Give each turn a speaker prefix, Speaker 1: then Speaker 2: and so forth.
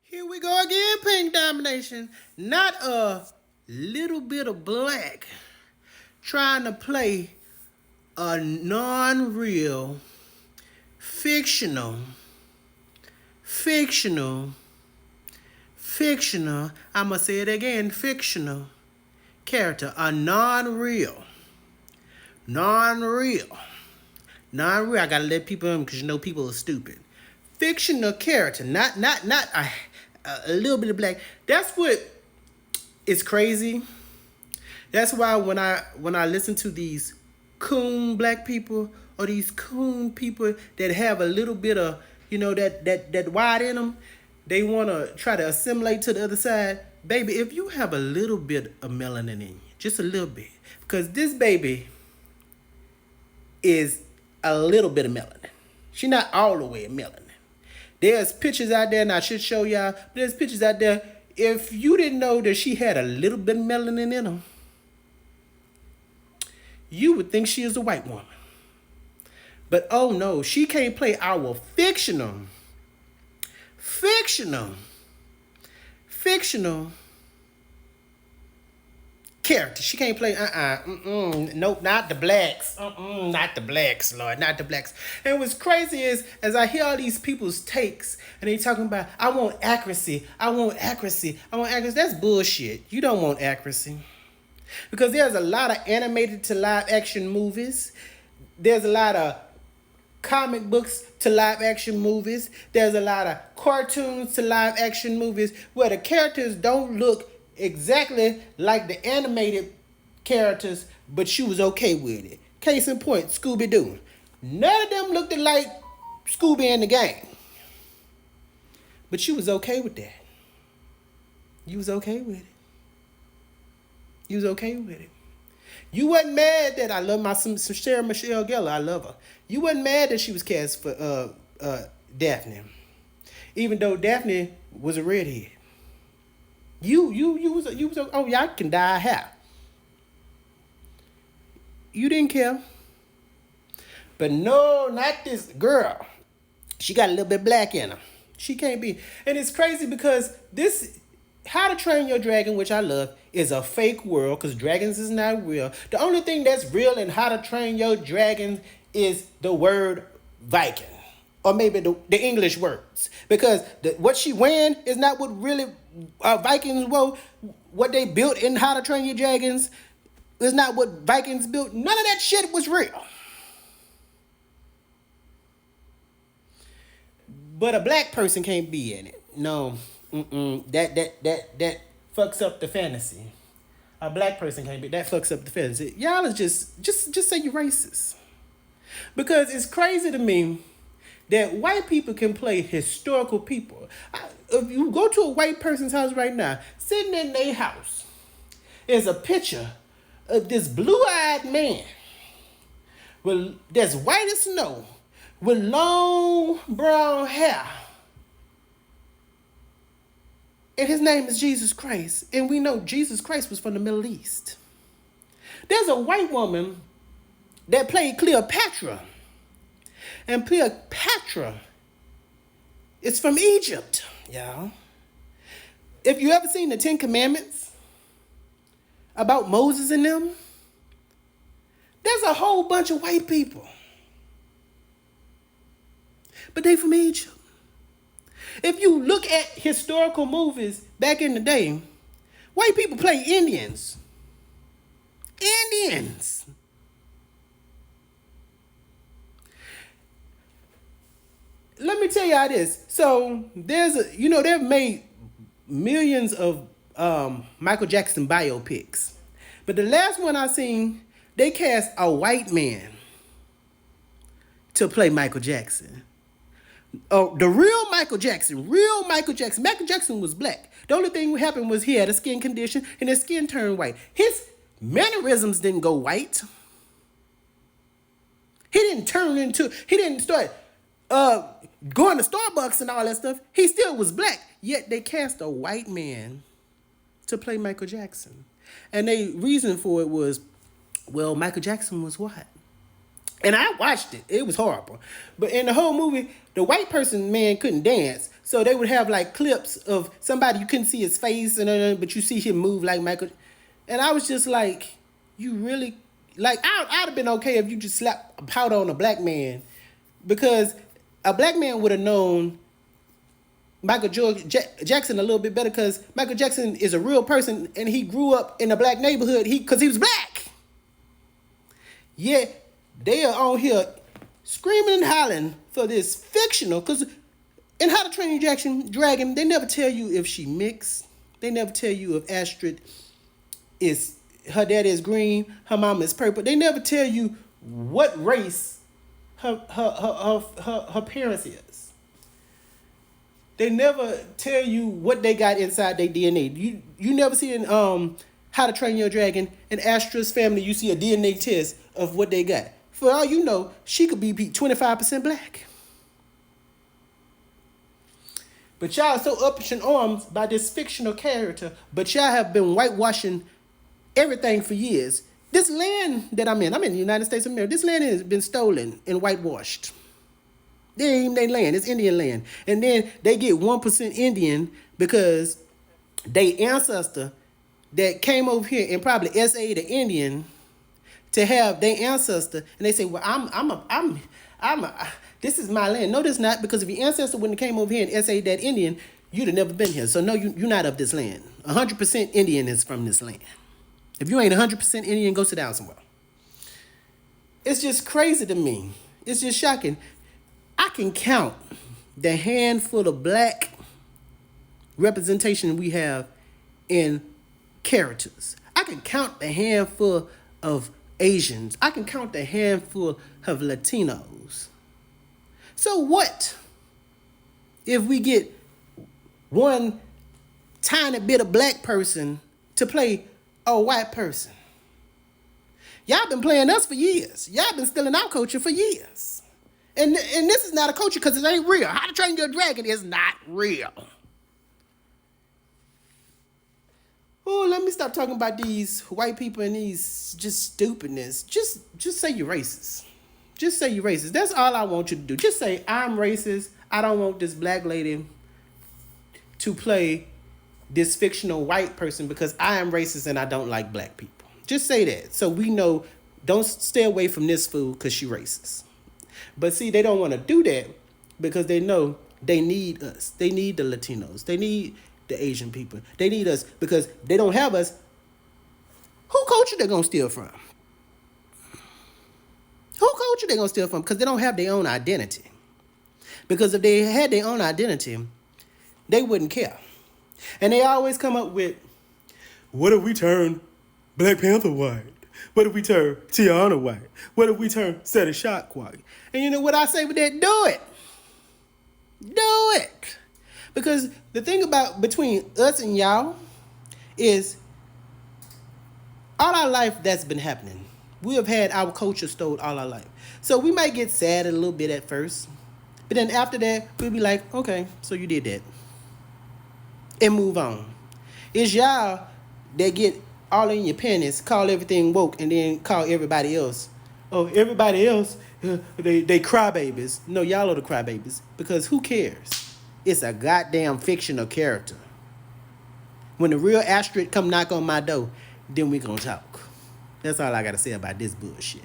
Speaker 1: Here we go again, pink domination. Not a little bit of black trying to play a non-real, fictional, fictional, fictional, I'm going to say it again, fictional character. A non-real, non-real, non-real. I got to let people in because you know people are stupid. Fictional character, not a little bit of black. That's what is crazy. That's why when I listen to these coon black people or these coon people that have a little bit of that white in them, they want to try to assimilate to the other side. Baby, if you have a little bit of melanin in you, just a little bit, because this baby is a little bit of melanin. She not all the way melanin. There's pictures out there, and I should show y'all. But there's pictures out there. If you didn't know that she had a little bit of melanin in her, you would think she is a white woman. But oh no, she can't play our fictional character. She can't play nope, not the blacks. Not the blacks, Lord, not the blacks. And what's crazy is as I hear all these people's takes and they talking about I want accuracy. That's bullshit. You don't want accuracy. Because there's a lot of animated to live action movies. There's a lot of comic books to live action movies. There's a lot of cartoons to live action movies where the characters don't look exactly like the animated characters, but you was okay with it. Case in point, Scooby-Doo. None of them looked like Scooby in the game. But you was okay with that. You was okay with it. You was okay with it. You wasn't mad that I love my Sarah Michelle Gellar. I love her. You wasn't mad that she was cast for Daphne, even though Daphne was a redhead. You was oh y'all can dye hair. You didn't care. But no, not this girl. She got a little bit black in her. She can't be. And it's crazy because this How to Train Your Dragon, which I love, is a fake world because dragons is not real. The only thing that's real in How to Train Your Dragon is the word Viking. Or maybe the English words. Because what she wearing is not what really Vikings were. What they built in How to Train Your Dragons is not what Vikings built. None of that shit was real. But a black person can't be in it. No. That fucks up the fantasy. A black person can't be. That fucks up the fantasy. Y'all is just say you're racist. Because it's crazy to me that white people can play historical people. If you go to a white person's house right now, sitting in their house is a picture of this blue-eyed man that's white as snow with long brown hair. And his name is Jesus Christ. And we know Jesus Christ was from the Middle East. There's a white woman that played Cleopatra. And Cleopatra is from Egypt, y'all. If you ever seen the Ten Commandments about Moses and them, there's a whole bunch of white people. But they from Egypt. If you look at historical movies back in the day, white people play Indians. Indians. Let me tell y'all this. So they've made millions of Michael Jackson biopics. But the last one I seen, they cast a white man to play Michael Jackson. Oh, the real Michael Jackson. Michael Jackson was black. The only thing that happened was he had a skin condition and his skin turned white. His mannerisms didn't go white. He didn't start going to Starbucks and all that stuff. He still was black. Yet they cast a white man to play Michael Jackson. And the reason for it was, well, Michael Jackson was white. And I watched it. It was horrible. But in the whole movie, the white person man couldn't dance. So they would have like clips of somebody you couldn't see his face but you see him move like Michael. And I was just like, you really like I'd have been okay if you just slapped a powder on a black man. Because a black man would have known Michael Jackson a little bit better because Michael Jackson is a real person and he grew up in a black neighborhood because he was black. Yeah, they are on here screaming and hollering for this fictional, because in How to Train Your Dragon, they never tell you if she mixed. They never tell you if Astrid is, her dad is green, her mom is purple. They never tell you what race her parents is. They never tell you what they got inside their DNA. You never see in How to Train Your Dragon, in Astrid's family, you see a DNA test of what they got. For all you know, she could be 25% black. But y'all are so up in arms by this fictional character, but y'all have been whitewashing everything for years. This land that I'm in the United States of America, this land has been stolen and whitewashed. They ain't even their land, it's Indian land. And then they get 1% Indian because they ancestor that came over here and probably SA the Indian to have their ancestor, and they say, well, this is my land. No, this not, because if your ancestor wouldn't have came over here and SA that Indian, you'd have never been here. So no, you're not of this land. 100% Indian is from this land. If you ain't 100% Indian, go sit down somewhere. It's just crazy to me. It's just shocking. I can count the handful of black representation we have in characters. I can count the handful of Asians. I can count the handful of Latinos. So what if we get one tiny bit of black person to play a white person? Y'all been playing us for years. Y'all been stealing our culture for years. And this is not a culture because it ain't real. How to Train Your Dragon is not real. Oh, let me stop talking about these white people and these just stupidness. Just say you're racist. Just say you're racist. That's all I want you to do. Just say, I'm racist. I don't want this black lady to play this fictional white person because I am racist and I don't like black people. Just say that. So we know, don't stay away from this fool because she racist. But see, they don't want to do that because they know they need us. They need the Latinos. They need the Asian people. They need us because they don't have us. Who culture they gonna steal from? Who culture they gonna steal from? Because they don't have their own identity. Because if they had their own identity, they wouldn't care. And they always come up with, what if we turn Black Panther white? What if we turn Tiana white? What if we turn Seti Shock white? And you know what I say with that? Do it. Do it. Because the thing about between us and y'all is all our life that's been happening. We have had our culture stolen all our life. So we might get sad a little bit at first. But then after that, we'll be like, okay, so you did that. And move on. It's y'all that get all in your panties, call everything woke, and then call everybody else. Oh, everybody else, they crybabies. No, y'all are the crybabies. Because who cares? It's a goddamn fictional character. When the real Astrid come knock on my door, then we gonna talk. That's all I gotta say about this bullshit.